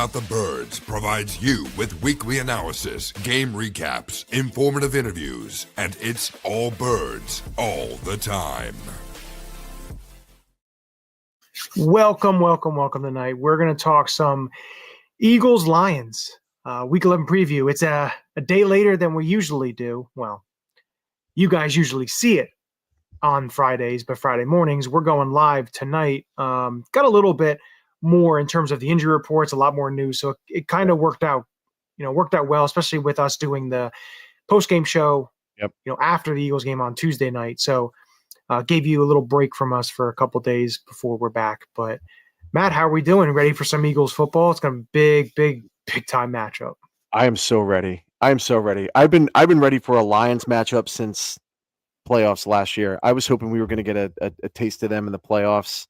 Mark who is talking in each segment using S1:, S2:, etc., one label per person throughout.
S1: About the Birds provides you with weekly analysis, game recaps, informative interviews, and it's all birds all the time.
S2: Welcome tonight. We're going to talk some Eagles-Lions, Week 11 preview. It's a day later than we usually do. Well, you guys usually see it on Fridays, but Friday mornings, we're going live tonight. Got a little bit more in terms of the injury reports, a lot more news. So it kind of worked out well, especially with us doing the post-game show, after the Eagles game on Tuesday night. So gave you a little break from us for a couple days before we're back. But Matt, how are we doing? Ready for some Eagles football? It's going to be big time matchup.
S3: I am so ready. I've been ready for a Lions matchup since playoffs last year. I was hoping we were going to get a taste of them in the playoffs.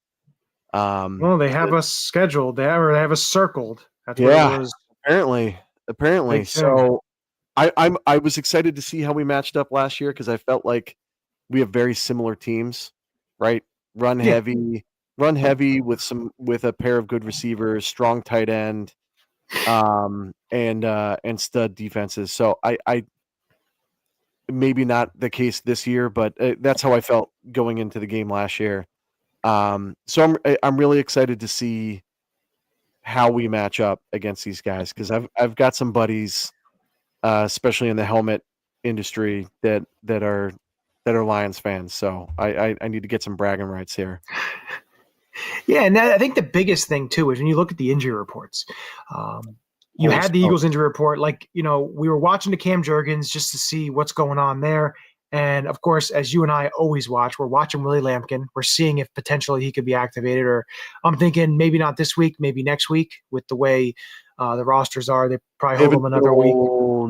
S2: Well, they have us scheduled. They have us circled. That's what it was.
S3: Apparently. So I was excited to see how we matched up last year because I felt like we have very similar teams, right? Run heavy with a pair of good receivers, strong tight end, and stud defenses. So I maybe not the case this year, but that's how I felt going into the game last year. So I'm really excited to see how we match up against these guys because I've got some buddies, especially in the helmet industry that are Lions fans. So I need to get some bragging rights here.
S2: Yeah, and I think the biggest thing too is when you look at the injury reports. You had the Eagles injury report, we were watching the Cam Jurgens just to see what's going on there. And of course, as you and I always watch, we're watching Willie Lampkin. We're seeing if potentially he could be activated, or I'm thinking maybe not this week, maybe next week with the way the rosters are. They probably hold him another week.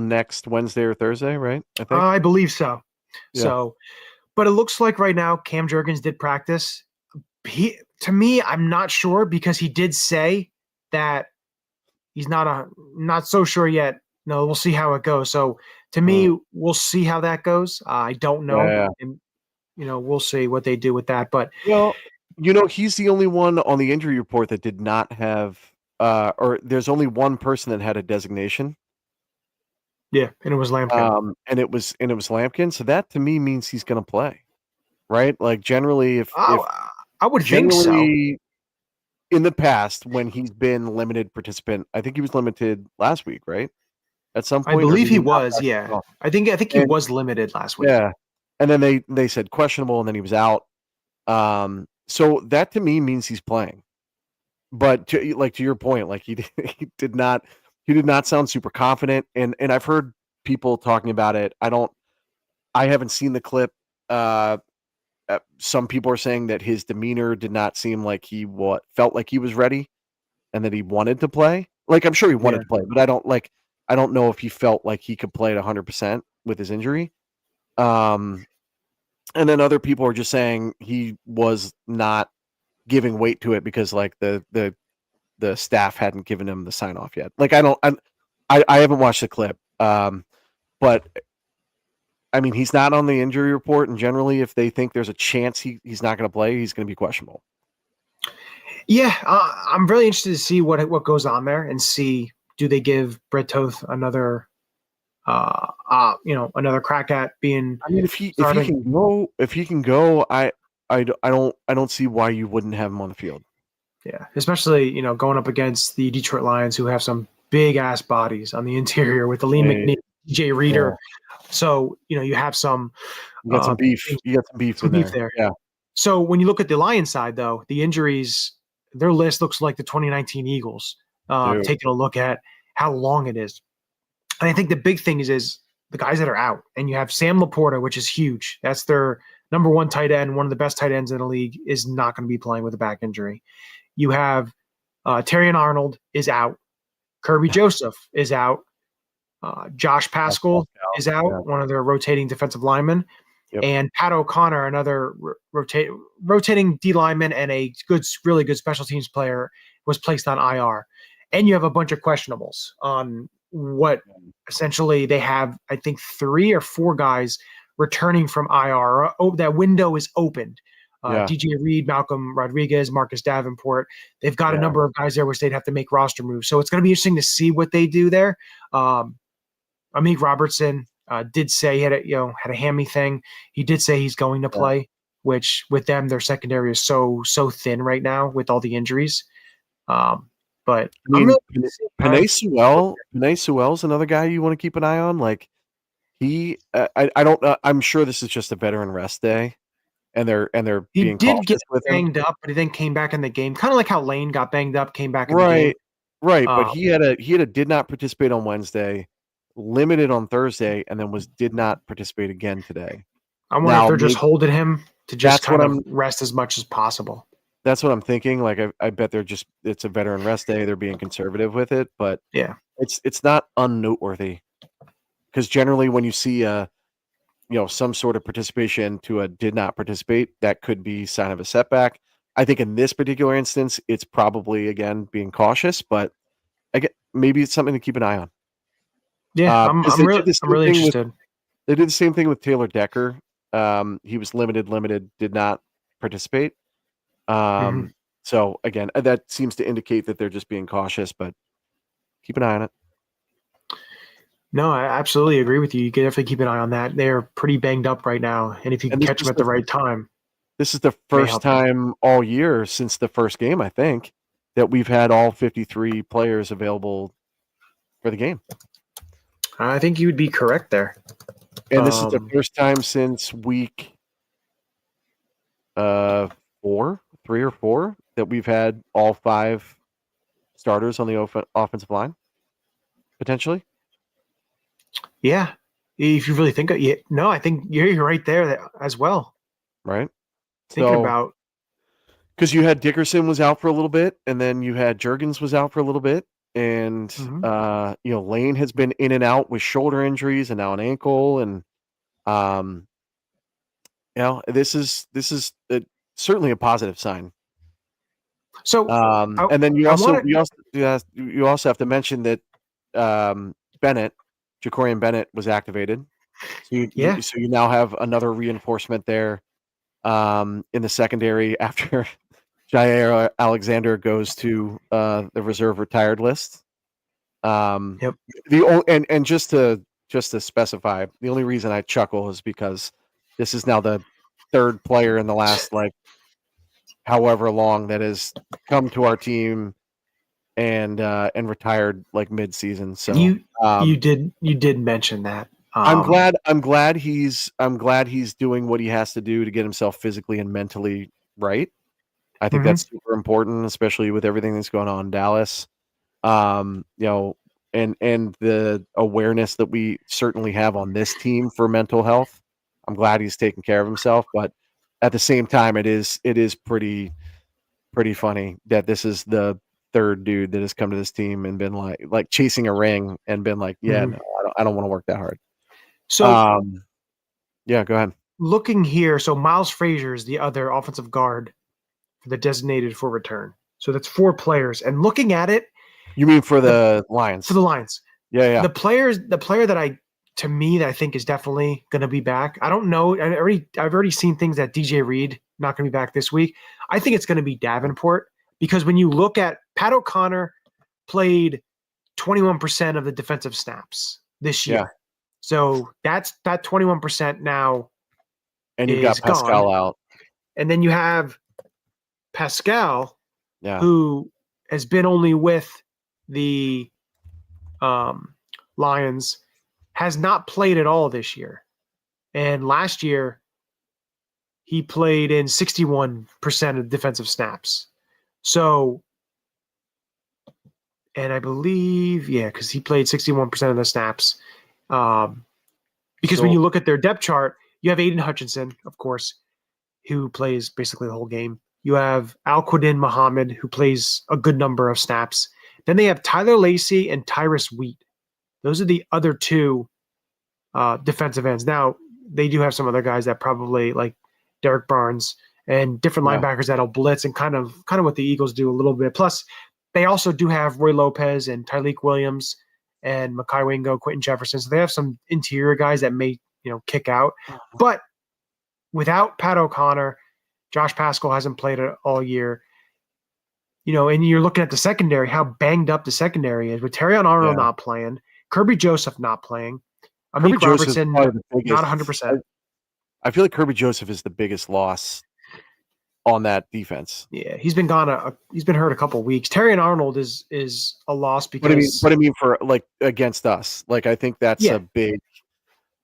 S3: Next Wednesday or Thursday, right? I think.
S2: I believe so.
S3: Yeah.
S2: So, but it looks like right now Cam Jurgens did practice. To me, I'm not sure because he did say that he's not so sure yet. No, we'll see how it goes. So to me, we'll see how that goes. I don't know.
S3: Yeah.
S2: And, we'll see what they do with that. But
S3: he's the only one on the injury report that did not have or there's only one person that had a designation.
S2: Yeah, and it was Lampkin.
S3: And it was Lampkin. So that to me means he's going to play, right? Like generally, if
S2: I would think so.
S3: In the past, when he's been limited participant, I think he was limited last week, right? At some point,
S2: I believe he was. Yeah, I think he was limited last week.
S3: Yeah, and then they said questionable, and then he was out. So that to me means he's playing. But to your point, like he did not sound super confident, and I've heard people talking about it. I haven't seen the clip. Some people are saying that his demeanor did not seem like he felt like he was ready, and that he wanted to play. Like I'm sure he wanted to play, but I don't know if he felt like he could play at 100% with his injury. And then other people are just saying he was not giving weight to it because like the staff hadn't given him the sign off yet. Like I haven't watched the clip, but I mean he's not on the injury report, and generally if they think there's a chance he's not going to play, he's going to be questionable.
S2: Yeah, I'm really interested to see what goes on there and see. Do they give Brett Toth another, another crack at being?
S3: I mean, if he can go, I don't see why you wouldn't have him on the field.
S2: Yeah, especially going up against the Detroit Lions, who have some big ass bodies on the interior with Lee McNeil, DJ Reader. Yeah. So you have some.
S3: You got some beef. You got some beef there. Yeah.
S2: So when you look at the Lions side, though, the injuries, their list looks like the 2019 Eagles. Taking a look at how long it is. And I think the big thing is the guys that are out. And you have Sam Laporta, which is huge. That's their number one tight end, one of the best tight ends in the league, is not going to be playing with a back injury. You have Terrion Arnold is out. Kirby Joseph is out. Josh Pascal is out, one of their rotating defensive linemen.
S3: Yep.
S2: And Pat O'Connor, another rotating D lineman and a really good special teams player, was placed on IR. And you have a bunch of questionables on what essentially they have, I think, 3 or 4 guys returning from IR. That window is opened.
S3: Yeah.
S2: DJ Reed, Malcolm Rodriguez, Marcus Davenport. They've got a number of guys there which they'd have to make roster moves. So it's going to be interesting to see what they do there. Amik Robertson did say he had a hammy thing. He did say he's going to play, which with them, their secondary is so thin right now with all the injuries. But
S3: I mean, Penei Sewell's another guy you want to keep an eye on. Like I don't know. I'm sure this is just a veteran rest day, and they're being
S2: did get
S3: with
S2: banged up, but he then came back in the game, kind of like how Lane got banged up, came back in the game.
S3: Right. But he had a did not participate on Wednesday, limited on Thursday, and then did not participate again today.
S2: I wonder if they're just holding him to just kind of rest as much as possible.
S3: That's what I'm thinking. Like I bet it's a veteran rest day. They're being conservative with it, but
S2: yeah,
S3: it's not unnoteworthy, because generally when you see some sort of participation to a did not participate, that could be sign of a setback. I think in this particular instance, it's probably again being cautious, but again, maybe it's something to keep an eye on.
S2: Yeah, I'm really interested.
S3: They did the same thing with Taylor Decker. He was limited, did not participate. So again, that seems to indicate that they're just being cautious, but keep an eye on it.
S2: No, I absolutely agree with you. You can definitely keep an eye on that. They're pretty banged up right now, and if you can catch them at the right time.
S3: This is the first time all year since the first game, I think, that we've had all 53 players available for the game.
S2: I think you would be correct there.
S3: And this is the first time since week 3 or 4 that we've had all 5 starters on the offensive line, potentially.
S2: Yeah, if you really think of it. No, I think you're right there as well.
S3: Right.
S2: Thinking about,
S3: because you had Dickerson was out for a little bit, and then you had Juergens was out for a little bit, and Lane has been in and out with shoulder injuries and now an ankle, and this is certainly a positive sign.
S2: So
S3: and then you also have to mention that Jacorian Bennett was activated. So you now have another reinforcement there in the secondary after Jair Alexander goes to the reserve retired list.
S2: Yep.
S3: And just to specify, the only reason I chuckle is because this is now the 3rd player in the last however long that has come to our team and retired mid-season. So
S2: you did mention that.
S3: I'm glad he's doing what he has to do to get himself physically and mentally right. I think that's super important, especially with everything that's going on in Dallas. And the awareness that we certainly have on this team for mental health. I'm glad he's taking care of himself, but at the same time, it is pretty funny that this is the 3rd dude that has come to this team and been like chasing a ring and been like, no, I don't want to work that hard. So, go ahead.
S2: Looking here, so Miles Frazier is the other offensive guard for the designated for return. So that's 4 players. And looking at it,
S3: you mean for the Lions?
S2: For the Lions,
S3: yeah.
S2: The player that I think is definitely going to be back. I don't know. I've already seen things that DJ Reed not going to be back this week. I think it's going to be Davenport, because when you look at Pat O'Connor played 21% of the defensive snaps this year. Yeah. So that 21% now.
S3: And you've got Pascal out.
S2: And then you have Pascal, who has been only with the Lions, has not played at all this year. And last year, he played in 61% of defensive snaps. So, and I believe, because he played 61% of the snaps. Because when you look at their depth chart, you have Aiden Hutchinson, of course, who plays basically the whole game. You have Al-Quadin Muhammad, who plays a good number of snaps. Then they have Tyler Lacey and Tyrus Wheat. Those are the other 2 defensive ends. Now, they do have some other guys that probably, like Derek Barnes and different linebackers that'll blitz, and kind of what the Eagles do a little bit. Plus, they also do have Roy Lopez and Tyleek Williams and Mekhi Wingo, Quentin Jefferson. So they have some interior guys that may, kick out. But without Pat O'Connor, Josh Pascal hasn't played it all year. And you're looking at the secondary, how banged up the secondary is with Terrion Arnold not playing, Kirby Joseph not playing, Amik Robertson not 100%.
S3: I feel like Kirby Joseph is the biggest loss on that defense.
S2: Yeah, he's been gone. He's been hurt a couple of weeks. Terrion Arnold is a loss because.
S3: But I mean for like against us, like I think that's a big.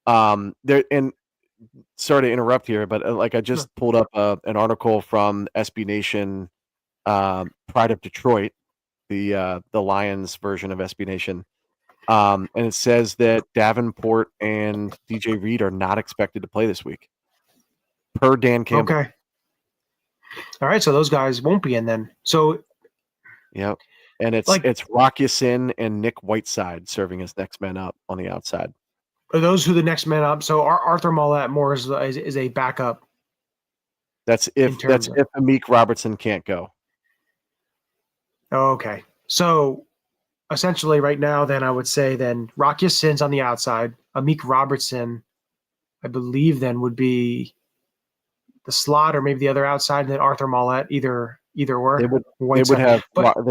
S3: There and sorry to interrupt here, but like I just pulled up an article from SB Nation. Pride of Detroit, the Lions version of SB Nation, and it says that Davenport and DJ Reed are not expected to play this week, per Dan Campbell.
S2: Okay. All right, so those guys won't be in then. So,
S3: yeah, and it's Rocky Sin and Nick Whiteside serving as next men up on the outside.
S2: Are those who the next men up? So Arthur Mollett more is a backup.
S3: That's if Amik Robertson can't go.
S2: Okay. So essentially right now, then I would say then Rocky Sin's on the outside. Amik Robertson, I believe then would be the slot or maybe the other outside, and then Arthur Mollett, either or.
S3: They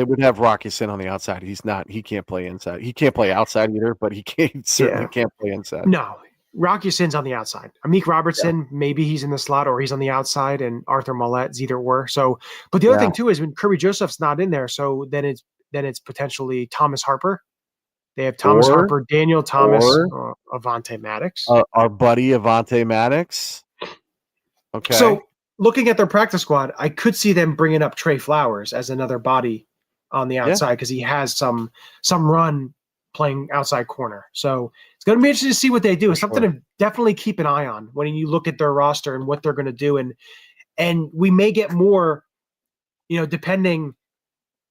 S3: would have Rocky Sin on the outside. He can't play inside. He can't play outside either, but he certainly can't play inside.
S2: No. Rocky Sin's on the outside. Amik Robertson, maybe he's in the slot or he's on the outside, and Arthur Mollett's either or. So, but the other thing too is when Kirby Joseph's not in there, so then it's potentially Thomas Harper. They have Thomas Harper, Daniel Thomas, Avonte Maddox,
S3: our buddy Avonte Maddox. Okay.
S2: So looking at their practice squad, I could see them bringing up Trey Flowers as another body on the outside because he has some run playing outside corner. So it's going to be interesting to see what they do. It's something to definitely keep an eye on when you look at their roster and what they're going to do. And we may get more, depending,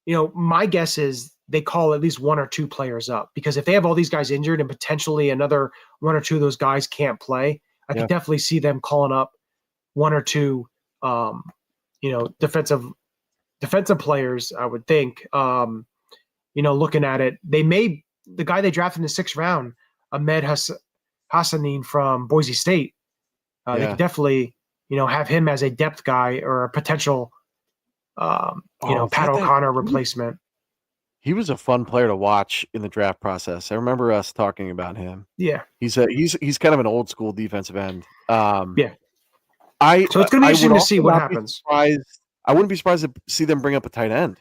S2: my guess is they call at least one or two players up, because if they have all these guys injured and potentially another one or two of those guys can't play, I could definitely see them calling up one or two, defensive players, I would think. Looking at it, the guy they drafted in the 6th round, Ahmed Hassanin from Boise State, they could definitely, have him as a depth guy or a potential, Pat O'Connor replacement.
S3: He was a fun player to watch in the draft process. I remember us talking about him.
S2: Yeah,
S3: he's kind of an old school defensive end.
S2: So it's going to be interesting to see what happens.
S3: I wouldn't be surprised to see them bring up a tight end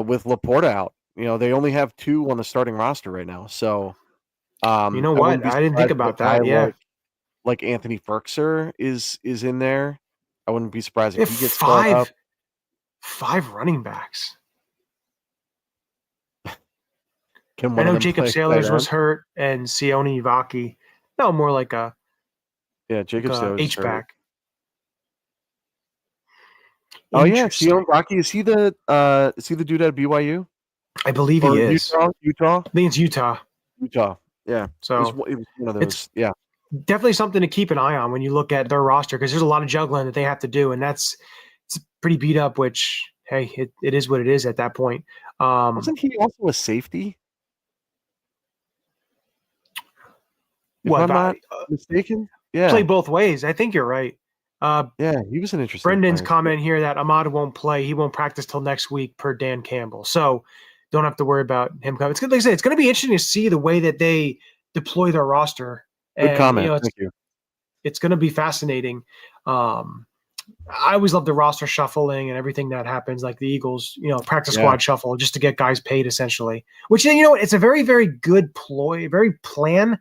S3: with Laporta out. They only have 2 on the starting roster right now. So,
S2: you know what? I didn't think about that. Yeah,
S3: like Anthony Ferkser is in there. I wouldn't be surprised if he gets called up.
S2: 5 running backs. I know Jacob Sailors was hurt and Sione Ivaki. No, more like a
S3: Jacob Sailors
S2: H-back.
S3: Oh yeah, Sione Ivaki, is he the dude at BYU?
S2: I believe he is.
S3: Utah?
S2: I think it's Utah.
S3: Yeah.
S2: So
S3: it was one of those. Yeah.
S2: Definitely something to keep an eye on when you look at their roster, because there's a lot of juggling that they have to do, and it's pretty beat up, which, hey, it is what it is at that point.
S3: Wasn't he also a safety? If I'm not mistaken? Yeah.
S2: Play both ways. I think you're right.
S3: He was an interesting
S2: Brendan's
S3: player.
S2: comment here that Ahmad won't play. He won't practice till next week per Dan Campbell. So don't have to worry about him coming. It's good. Like I said, it's going to be interesting to see the way that they deploy their roster.
S3: Good comment. Thank you.
S2: It's going to be fascinating. I always love the roster shuffling and everything that happens, like the Eagles, practice squad shuffle, just to get guys paid essentially, which, it's a very, very good ploy, very plan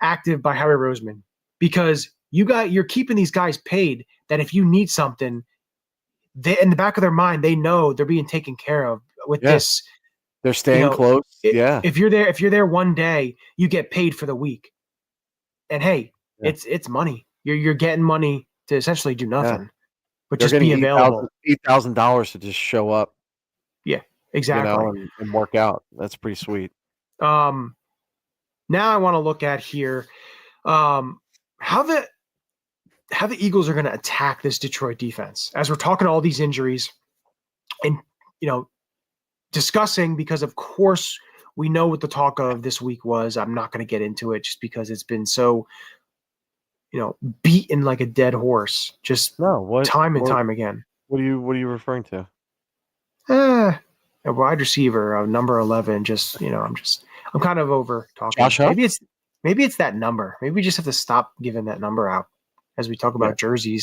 S2: active by Howie Roseman, because you're keeping these guys paid that if you need something, they, in the back of their mind, they know they're being taken care of with this.
S3: They're staying close.
S2: If you're there one day, you get paid for the week. And hey, it's money. You're getting money to essentially do nothing, but just be available.
S3: $8,000 to just show up.
S2: Yeah, exactly.
S3: And work out. That's pretty sweet.
S2: Now I want to look at here how the Eagles are going to attack this Detroit defense as we're talking all these injuries and, discussing, because of course we know what the talk of this week was. I'm not going to get into it just because it's been so beaten like a dead horse, just time and time again.
S3: What are you referring to?
S2: A wide receiver, number 11. I'm kind of over talking.
S3: Josh Huff?
S2: Maybe it's that number. Maybe we just have to stop giving that number out as we talk about jersey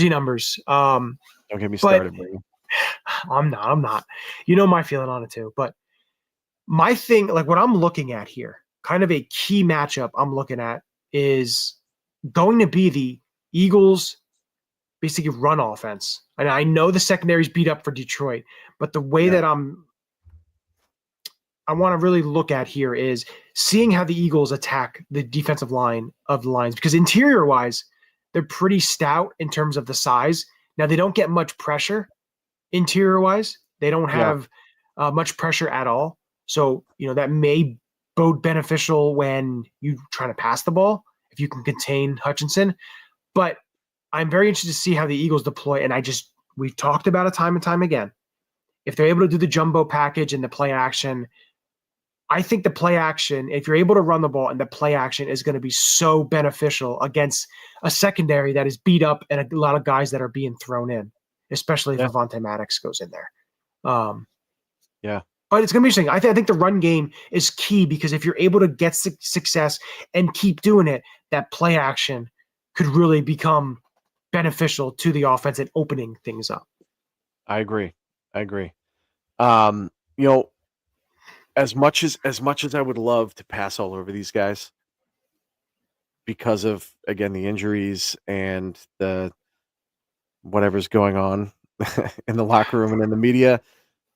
S2: numbers.
S3: Don't get me started, Brady.
S2: I'm not. You know my feeling on it too. But my thing, like what I'm looking at here, kind of a key matchup I'm looking at is going to be the Eagles' basically run offense. And I know the secondary's beat up for Detroit, but the way that I want to really look at here is seeing how the Eagles attack the defensive line of the Lions, because interior-wise, they're pretty stout in terms of the size. Now, they don't get much pressure interior-wise. They don't have much pressure at all. So, that may bode beneficial when you try to pass the ball, if you can contain Hutchinson. But I'm very interested to see how the Eagles deploy, and we've talked about it time and time again. If they're able to do the jumbo package and the play action, I think the play action, if you're able to run the ball and the play action, is going to be so beneficial against a secondary that is beat up and a lot of guys that are being thrown in, especially if Avonte Maddox goes in there. But it's going to be interesting. I think the run game is key, because if you're able to get success and keep doing it, that play action could really become beneficial to the offense and opening things up.
S3: I agree. As much as I would love to pass all over these guys because of, again, the injuries and the whatever's going on in the locker room and in the media,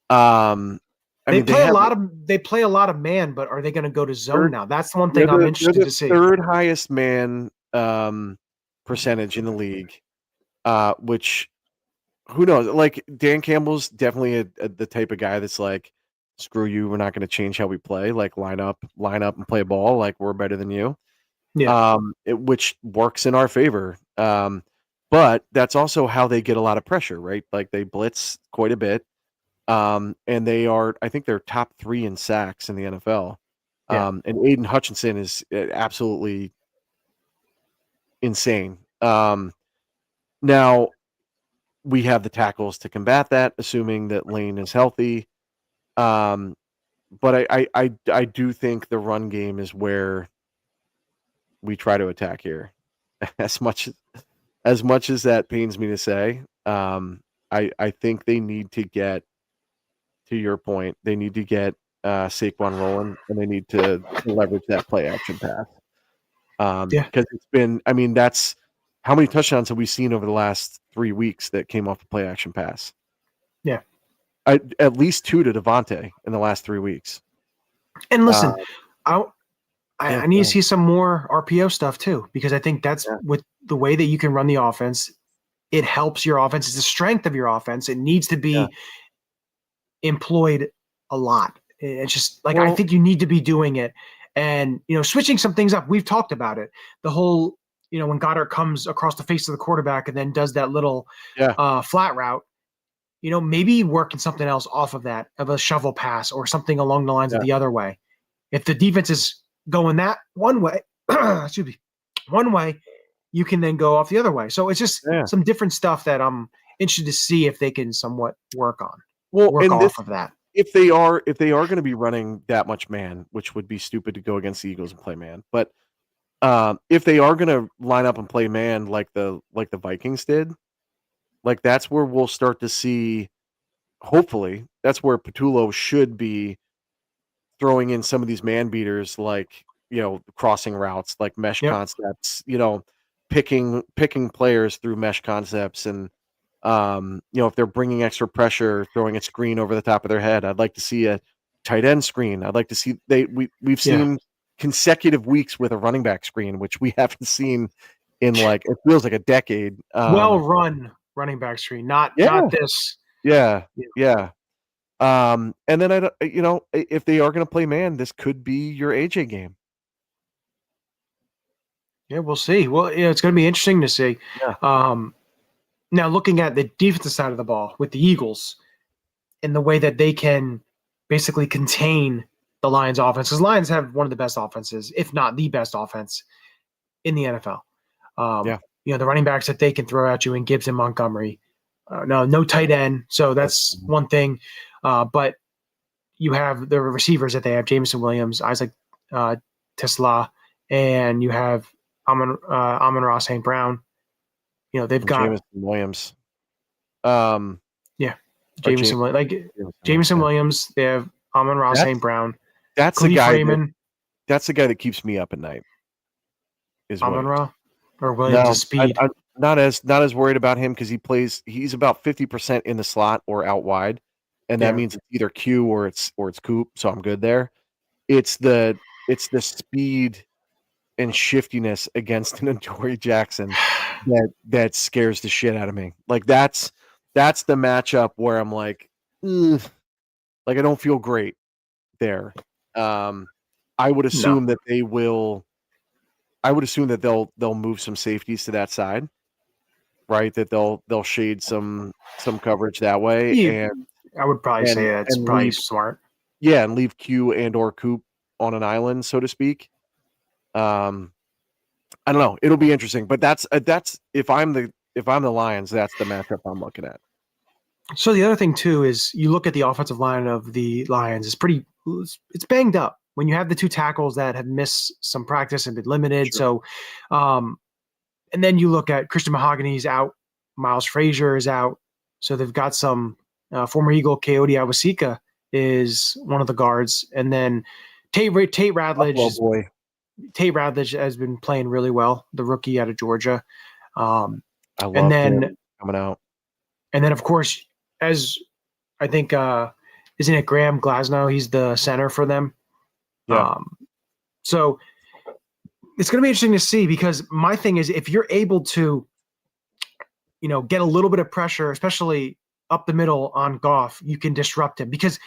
S3: they play
S2: a lot of man, but are they going to go to zone now? That's the one thing I'm interested to see.
S3: Third highest man percentage in the league, which who knows? Like, Dan Campbell's definitely the type of guy that's like, screw you, we're not going to change how we play. Like, line up and play ball. Like, we're better than you. Yeah. Which works in our favor. But that's also how they get a lot of pressure, right? Like, they blitz quite a bit. And I think they're top 3 in sacks in the NFL. And Aiden Hutchinson is absolutely insane. Now we have the tackles to combat that, assuming that Lane is healthy. But I do think the run game is where we try to attack here. As much as that pains me to say, I think they need to get, to your point, they need to get Saquon rolling, and they need to leverage that play action pass. Because it's been, that's how many touchdowns have we seen over the last 3 weeks that came off the play action pass? Yeah. At least 2 to Devontae in the last 3 weeks.
S2: And listen, I need to see some more RPO stuff too, because I think that's with the way that you can run the offense, it helps your offense. It's the strength of your offense. It needs to be employed a lot. It's just like, I think you need to be doing it, and switching some things up. We've talked about it. The whole, when Goddard comes across the face of the quarterback and then does that little flat route, maybe working something else off of that, of a shovel pass or something along the lines of the other way. If the defense is going that one way, you can then go off the other way. So it's just some different stuff that I'm interested to see if they can somewhat work on. Work off of that.
S3: If they are going to be running that much man, which would be stupid to go against the Eagles and play man, but if they are going to line up and play man like the Vikings did, like, that's where we'll start to see, hopefully, that's where Patullo should be throwing in some of these man beaters, like, crossing routes, like mesh concepts, picking players through mesh concepts, and if they're bringing extra pressure, throwing a screen over the top of their head. I'd like to see a tight end screen. I'd like to see we've seen consecutive weeks with a running back screen, which we haven't seen in, like, it feels like a decade.
S2: Well run running back screen, not this.
S3: Yeah. And then if they are going to play man, this could be your AJ game.
S2: Yeah, we'll see. Well, it's going to be interesting to see. Yeah. Now, looking at the defensive side of the ball with the Eagles and the way that they can basically contain the Lions offense, because Lions have one of the best offenses, if not the best offense in the NFL. The running backs that they can throw at you in Gibbs and Montgomery. No tight end, so that's one thing. But you have the receivers that they have: Jameson Williams, Isaac Tesla, and you have Amon-Ra St. Brown. They've got
S3: Jameson Williams.
S2: Jameson Williams. They have Amon-Ra St. Brown.
S3: That's
S2: Khalif
S3: the guy.
S2: Raymond.
S3: That's the guy that keeps me up at night. Is
S2: Amon-Ra or Williams' speed.
S3: I'm not as worried about him because he's about 50% in the slot or out wide, and that means it's either Q or it's Coop. So I'm good there. It's the speed and shiftiness against an Adoree Jackson that scares the shit out of me. Like that's the matchup where I'm like, ugh, like I don't feel great there. I would assume that they will. I would assume that they'll move some safeties to that side, right? That they'll shade some coverage that way.
S2: Yeah, and I would probably say that's probably smart.
S3: Yeah, and leave Q and or Coop on an island, so to speak. I don't know. It'll be interesting, but that's if I'm the Lions, that's the matchup I'm looking at.
S2: So the other thing too is you look at the offensive line of the Lions. It's banged up. When you have the two tackles that have missed some practice and been limited.
S3: Sure.
S2: So, and then you look at Christian Mahogany's out, Miles Frazier is out. So they've got some former Eagle Coyote Awasika is one of the guards. And then Tate Radledge.
S3: Oh boy.
S2: Tate Radledge has been playing really well, the rookie out of Georgia.
S3: I love him coming out.
S2: And then, of course, as I think, isn't it Graham Glasnow? He's the center for them.
S3: Yeah.
S2: So it's going to be interesting to see because my thing is if you're able to, get a little bit of pressure, especially up the middle on Goff, you can disrupt him because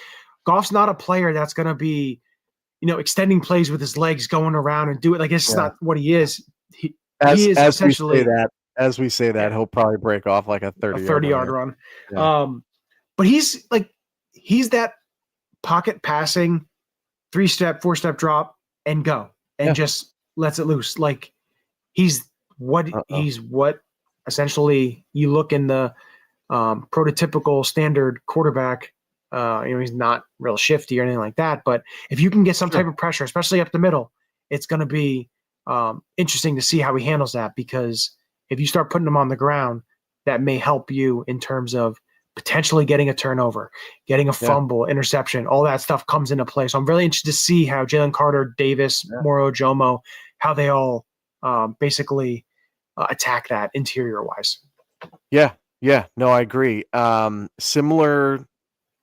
S2: Goff's not a player that's going to be, extending plays with his legs, going around and do it. Like it's not what he is. He is essentially
S3: as we say that, he'll probably break off like a 30-yard
S2: run.
S3: Yeah.
S2: But he's that pocket passing 3-step, 4-step drop and go and just lets it loose. Like he's what essentially you look in the prototypical standard quarterback. He's not real shifty or anything like that. But if you can get some type of pressure, especially up the middle, it's going to be interesting to see how he handles that. Because if you start putting him on the ground, that may help you in terms of potentially getting a turnover, getting a fumble, interception, all that stuff comes into play. So I'm really interested to see how Jalen Carter, Davis, Moro, Jomo, how they all basically attack that interior-wise. Yeah.
S3: No, I agree. Similar,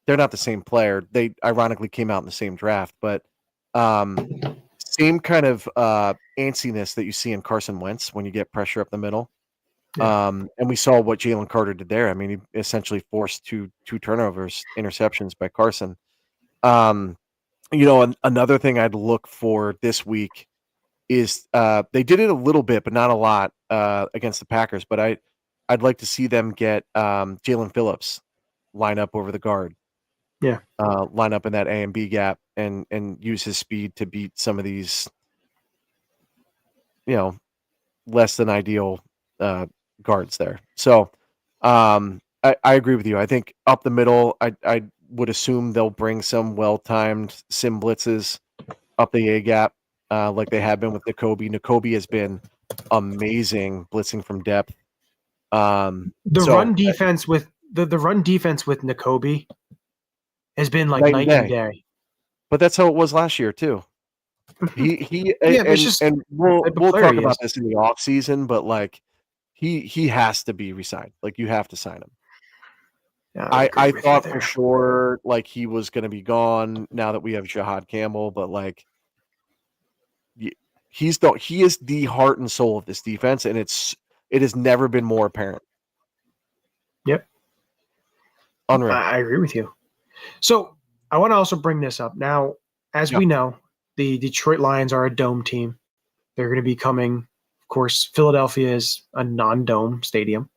S3: they're not the same player. They ironically came out in the same draft, but same kind of antsiness that you see in Carson Wentz when you get pressure up the middle. Yeah. And we saw what Jalen Carter did there. I mean, he essentially forced two turnovers, interceptions by Carson. Another thing I'd look for this week is they did it a little bit, but not a lot against the Packers. But I'd like to see them get Jalen Phillips line up over the guard.
S2: Yeah,
S3: line up in that A and B gap and use his speed to beat some of these, less than ideal guards there. So I agree with you. I think up the middle, I would assume they'll bring some well-timed sim blitzes up the A gap like they have been with Nakobe. Nakobe has been amazing blitzing from depth.
S2: Run defense with Nakobe has been like night and day.
S3: But that's how it was last year too. We'll talk about this in the off season, but like he has to be re-signed. Like you have to sign him. Yeah, I thought for sure like he was going to be gone now that we have Jahad Campbell, but like he is the heart and soul of this defense, and it has never been more apparent.
S2: Yep.
S3: Unreal.
S2: I agree with you. So I want to also bring this up. Now, as we know, the Detroit Lions are a dome team. They're going to be coming, of course, Philadelphia is a non-dome stadium.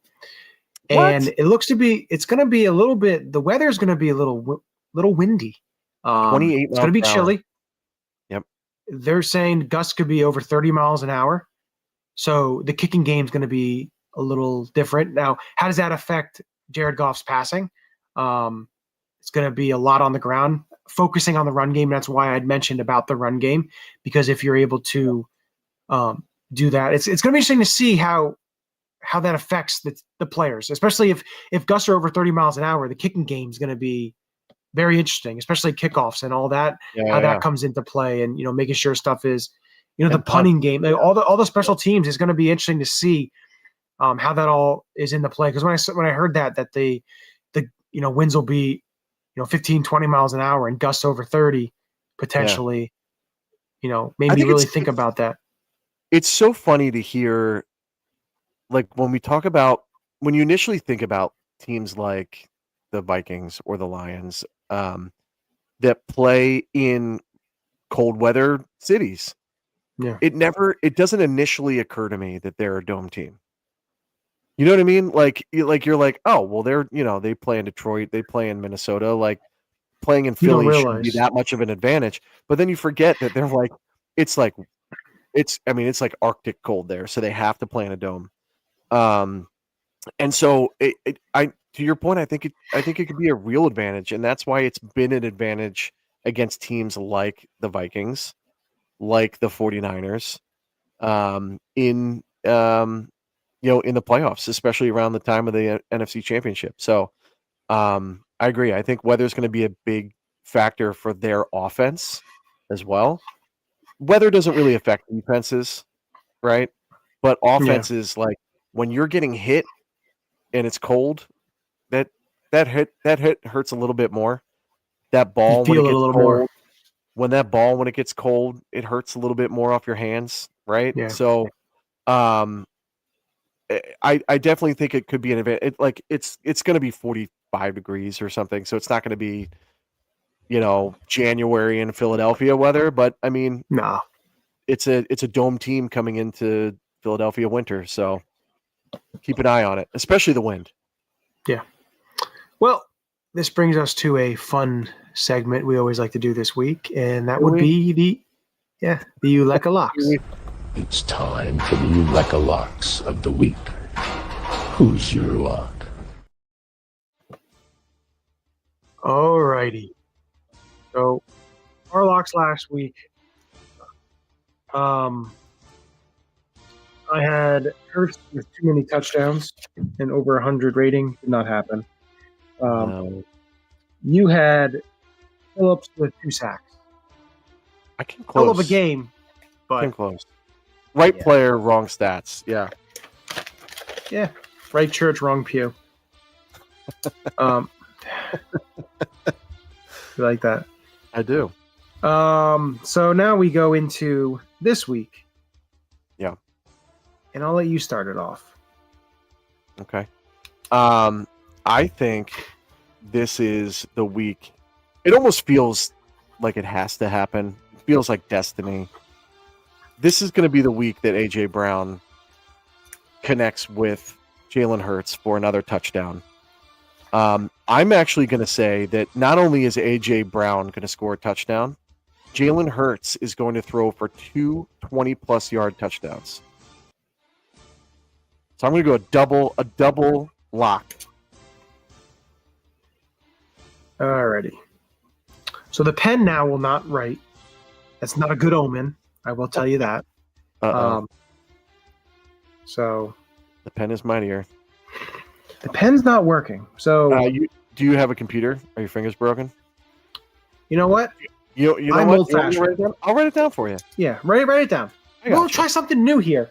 S2: What? And it's going to be a little bit, the weather is going to be a little windy.
S3: 28
S2: It's going to be chilly.
S3: Yep.
S2: They're saying gusts could be over 30 miles an hour. So the kicking game is going to be a little different. Now, how does that affect Jared Goff's passing? It's going to be a lot on the ground, focusing on the run game. That's why I'd mentioned about the run game, because if you're able to do that, it's going to be interesting to see how that affects the players, especially if Gus are over 30 miles an hour. The kicking game is going to be very interesting, especially kickoffs and all that, that comes into play, and making sure stuff is, the punting game, all the special teams is going to be interesting to see how that all is in the play. Because when I heard that the winds will be 15, 20 miles an hour and gusts over 30 potentially, made me really think about that.
S3: It's so funny to hear, like when you initially think about teams like the Vikings or the Lions that play in cold weather cities.
S2: Yeah.
S3: It doesn't initially occur to me that they're a dome team. You know what I mean? Like you're like, oh, well, they play in Detroit, they play in Minnesota, like playing in Philly shouldn't be that much of an advantage. But then you forget that they're like, it's like Arctic cold there, so they have to play in a dome. And so to your point, I think it could be a real advantage, and that's why it's been an advantage against teams like the Vikings, like the 49ers, in the playoffs, especially around the time of the NFC Championship. So I agree. I think weather is going to be a big factor for their offense as well. Weather doesn't really affect defenses, right? But offenses, like when you're getting hit and it's cold, that hit hurts a little bit more. That ball when it gets cold, it hurts a little bit more off your hands, right?
S2: Yeah.
S3: So I definitely think it could be an event. It's going to be 45 degrees or something, so it's not going to be January in Philadelphia weather, but I mean, it's a dome team coming into Philadelphia winter, so keep an eye on it, especially the wind.
S2: Yeah. Well, this brings us to a fun segment we always like to do this week, and that would be the Eureka Locks.
S4: It's time for the Eureka Locks of the week. Who's your lock?
S2: All righty. So, our locks last week, I had Hurts with too many touchdowns and over 100 rating. Did not happen. You had Phillips with 2 sacks.
S3: I came close.
S2: Hell of a game, but
S3: came close. Right player, wrong stats. Yeah.
S2: Yeah. Right church, wrong pew. You like that?
S3: I do.
S2: So now we go into this week.
S3: Yeah.
S2: And I'll let you start it off.
S3: Okay. I think this is the week. It almost feels like it has to happen. It feels like destiny. This is going to be the week that A.J. Brown connects with Jalen Hurts for another touchdown. I'm actually going to say that not only is A.J. Brown going to score a touchdown, Jalen Hurts is going to throw for 2 20-plus yard touchdowns. So I'm going to go a double lock.
S2: Alrighty. So the pen now will not write. That's not a good omen. I will tell you that. So
S3: the pen is mightier.
S2: The pen's not working. So
S3: do you have a computer? Are your fingers broken?
S2: You know what?
S3: You know
S2: I'm
S3: what?
S2: old-fashioned.
S3: I'll write it down for you.
S2: Yeah, write it down. We'll try something new here.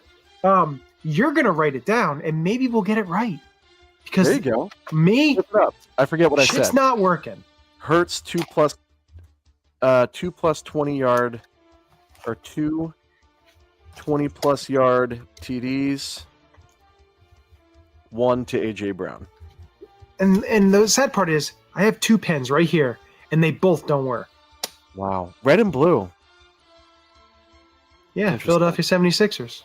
S2: You're gonna write it down, and maybe we'll get it right. Because
S3: there you go.
S2: Me,
S3: I forget what I said.
S2: It's not working.
S3: Hurts 2 plus 20 yard or 2 20-plus yard TDs. 1 to A.J. Brown.
S2: And the sad part is I have 2 pens right here, and they both don't work.
S3: Wow. Red and blue.
S2: Yeah, Philadelphia 76ers.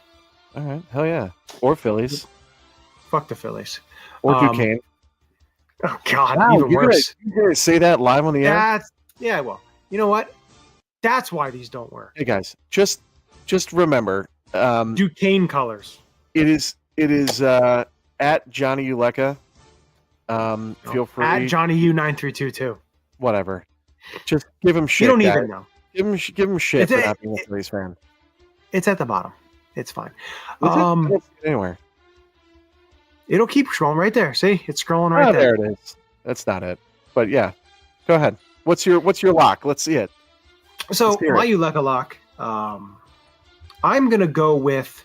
S3: All right. Hell yeah. Or Phillies.
S2: Fuck the Phillies.
S3: Or Duquesne.
S2: Oh, God.
S3: Wow,
S2: even worse.
S3: You gonna say that live on the air?
S2: Well, you know what? That's why these don't work.
S3: Hey, guys. Just remember,
S2: Duquesne colors.
S3: It is at Johnny Uleka. Feel free.
S2: At Johnny U9322.
S3: Whatever. Just give him shit.
S2: You don't
S3: guys.
S2: even know.
S3: Give him shit for not being a Phillies fan.
S2: It's at the bottom. It's fine.
S3: I don't see it anywhere.
S2: It'll keep scrolling right there. See, it's scrolling right there.
S3: There it is. That's not it. But yeah, go ahead. What's your lock? Let's see it.
S2: So my Uleka lock. I'm gonna go with.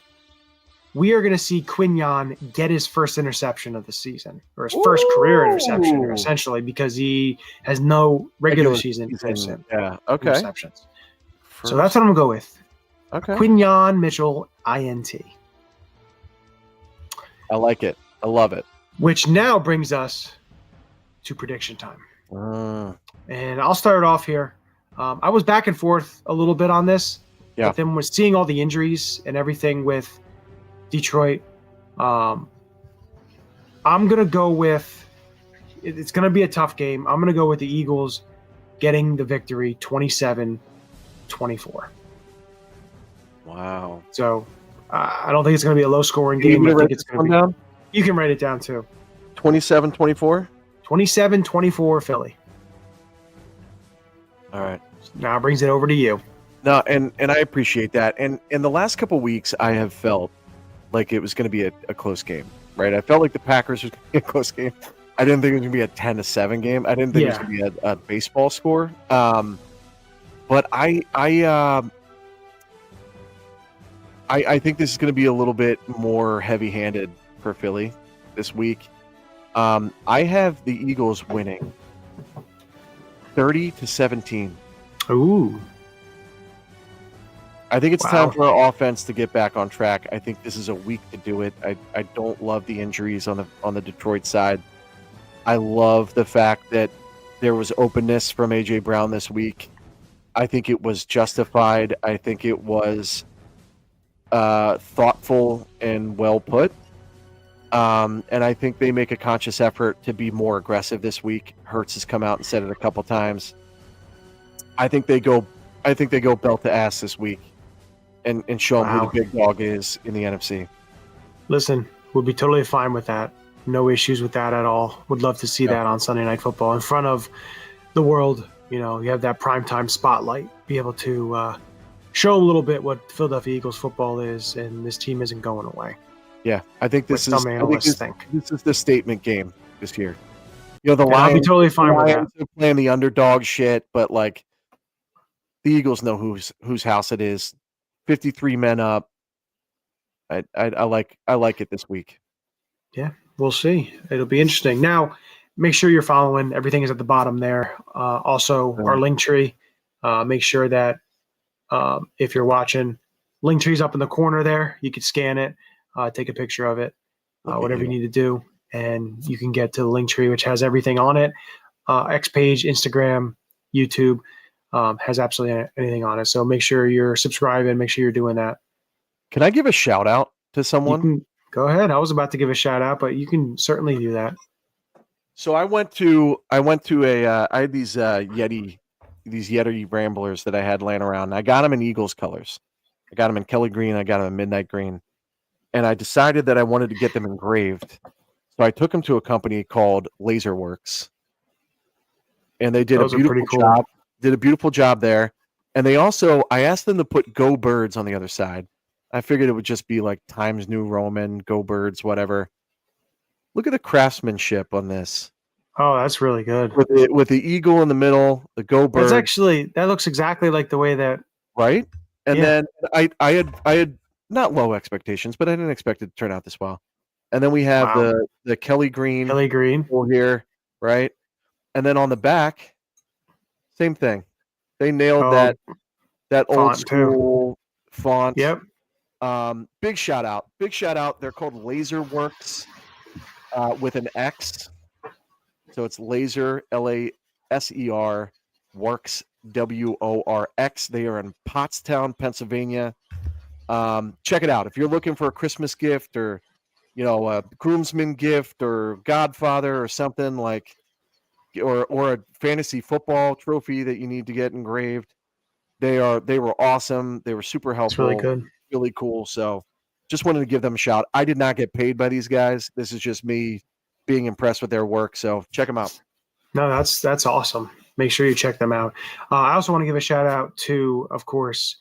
S2: We are going to see Quinyon get his first interception of the season, or his first career interception, essentially, because he has no regular season interceptions. So that's what I'm going to go with.
S3: Okay.
S2: Quinyon Mitchell, INT.
S3: I like it. I love it.
S2: Which now brings us to prediction time. And I'll start it off here. I was back and forth a little bit on this, but then was seeing all the injuries and everything with Detroit. I'm going to go with – it's going to be a tough game. I'm going to go with the Eagles getting the victory 27-24.
S3: Wow.
S2: So I don't think it's going to be a low-scoring game. I think it's going to be down? You can write it down too.
S3: 27-24?
S2: 27-24 Philly.
S3: All right.
S2: Now it brings it over to you.
S3: No, and I appreciate that. And in the last couple of weeks, I have felt like it was going to be a close game, right? I felt like the Packers was going to be a close game. I didn't think it was going to be a 10-7 game. I didn't think it was going to be a baseball score. But I think this is going to be a little bit more heavy-handed for Philly this week. I have the Eagles winning 30-17.
S2: Ooh.
S3: I think it's time for our offense to get back on track. I think this is a week to do it. I don't love the injuries on the Detroit side. I love the fact that there was openness from A.J. Brown this week. I think it was justified. I think it was thoughtful and well put. And I think they make a conscious effort to be more aggressive this week. Hurts has come out and said it a couple times. I think they go belt to ass this week. And show them who the big dog is in the NFC.
S2: Listen, we'll be totally fine with that. No issues with that at all. Would love to see that on Sunday Night Football in front of the world. You know, you have that primetime spotlight. Be able to show a little bit what Philadelphia Eagles football is, and this team isn't going away.
S3: Yeah, I think this is this is the statement game this year. You know, the Lions,
S2: I'll be totally fine with that.
S3: Are playing the underdog shit, but like the Eagles know whose house it is. 53 men up. I like it this week.
S2: Yeah, we'll see. It'll be interesting. Now, make sure you're following. Everything is at the bottom there. Also, our link tree. Make sure that if you're watching, link tree's up in the corner there. You can scan it, take a picture of it, whatever you need to do, and you can get to the link tree, which has everything on it. X page, Instagram, YouTube. Has absolutely anything on it. So make sure you're subscribing. Make sure you're doing that.
S3: Can I give a shout out to someone?
S2: Go ahead. I was about to give a shout out, but you can certainly do that.
S3: So I had these Yeti Ramblers that I had laying around. I got them in Eagles colors. I got them in Kelly green. I got them in midnight green. And I decided that I wanted to get them engraved. So I took them to a company called Laserworks. And they did a beautiful job. Did a beautiful job there. And they also, I asked them to put Go Birds on the other side. I figured it would just be like Times New Roman, Go Birds, whatever. Look at the craftsmanship on this.
S2: Oh, that's really good.
S3: With the eagle in the middle, the Go Bird.
S2: That looks exactly like the way that.
S3: Right? And then I had not low expectations, but I didn't expect it to turn out this well. And then we have the Kelly green. Here, right? And then on the back, same thing. They nailed that old school font.
S2: Yep.
S3: Big shout out. They're called Laserworks with an X. So it's Laser, Laser, Works, WORX. They are in Pottstown, Pennsylvania. Check it out. If you're looking for a Christmas gift or, a groomsman gift or Godfather or something like, or a fantasy football trophy that you need to get engraved. They were awesome. They were super helpful.
S2: It's really good.
S3: really cool. So just wanted to give them a shout. I did not get paid by these guys. This is just me being impressed with their work. So check them out.
S2: No, that's awesome. Make sure you check them out. I also want to give a shout out to, of course,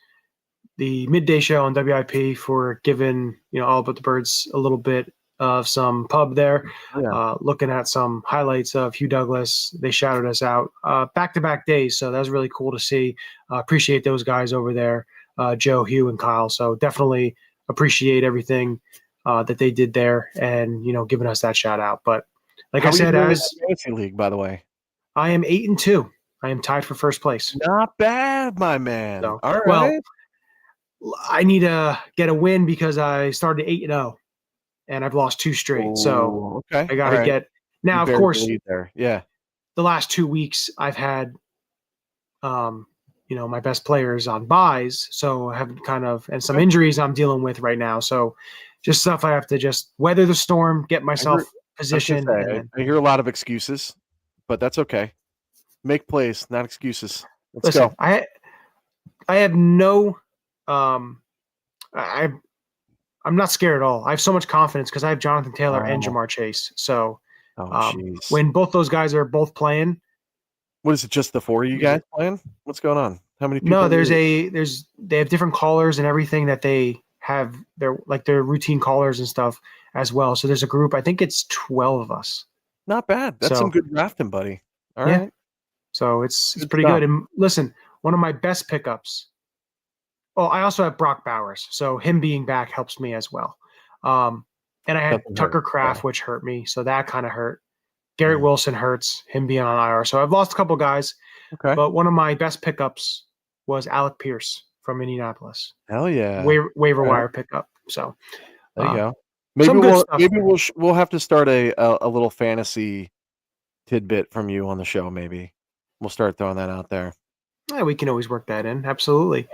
S2: the midday show on WIP for giving All About the Birds a little bit of some pub there.
S3: Yeah.
S2: Looking at some highlights of Hugh Douglas. They shouted us out back-to-back days, so that was really cool to see. Appreciate those guys over there, Joe, Hugh, and Kyle. So definitely appreciate everything that they did there and giving us that shout out. But like I said, as
S3: fantasy league, by the way,
S2: I am 8-2. I am tied for first place.
S3: Not bad, my man.
S2: So,
S3: all right.
S2: Well, I need to get a win because I started 8-0 and I've lost 2 straight. So
S3: okay.
S2: I got to get now. Of course,
S3: there. Yeah.
S2: The last 2 weeks I've had, my best players on buys, so I have and some injuries I'm dealing with right now. So just stuff I have to just weather the storm, get myself positioned.
S3: I hear a lot of excuses, but that's okay. Make plays, not excuses. Let's go.
S2: I have no. I'm not scared at all. I have so much confidence because I have Jonathan Taylor and Ja'Marr Chase. So when both those guys are both playing,
S3: what is it? Just the 4 of you guys playing? What's going on? How many people?
S2: No, they have different callers and everything that they have. Their routine callers and stuff as well. So there's a group. I think it's 12 of us.
S3: Not bad. That's some good drafting, buddy. All right.
S2: So it's pretty good. And listen, one of my best pickups. Oh, I also have Brock Bowers, so him being back helps me as well. And I had Tucker Kraft, which hurt me, so that kind of hurt. Garrett Wilson hurts, him being on IR. So I've lost a couple guys. Okay. But one of my best pickups was Alec Pierce from Indianapolis.
S3: Hell yeah.
S2: Waiver wire pickup. So
S3: there you go. Maybe we'll have to start a little fantasy tidbit from you on the show. Maybe we'll start throwing that out there.
S2: Yeah, we can always work that in. Absolutely.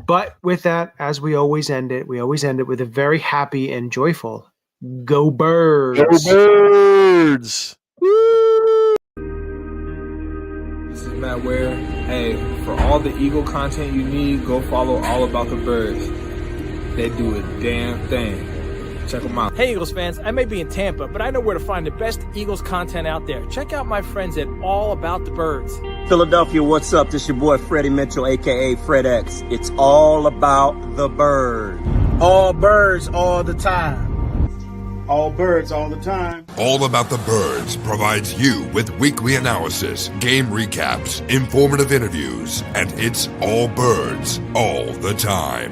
S2: But with that, as we always end it with a very happy and joyful Go Birds.
S3: Go Birds.
S5: Woo! This is Matt Ware. Hey, for all the Eagle content you need, go follow All About the Birds. They do a damn thing. Check them out.
S6: Hey, Eagles fans, I may be in Tampa, but I know where to find the best Eagles content out there. Check out my friends at All About the Birds.
S7: Philadelphia, what's up? This your boy Freddie Mitchell, a.k.a. Fred X. It's all about the bird.
S8: All birds all the time. All birds all the time.
S1: All About the Birds provides you with weekly analysis, game recaps, informative interviews, and it's all birds all the time.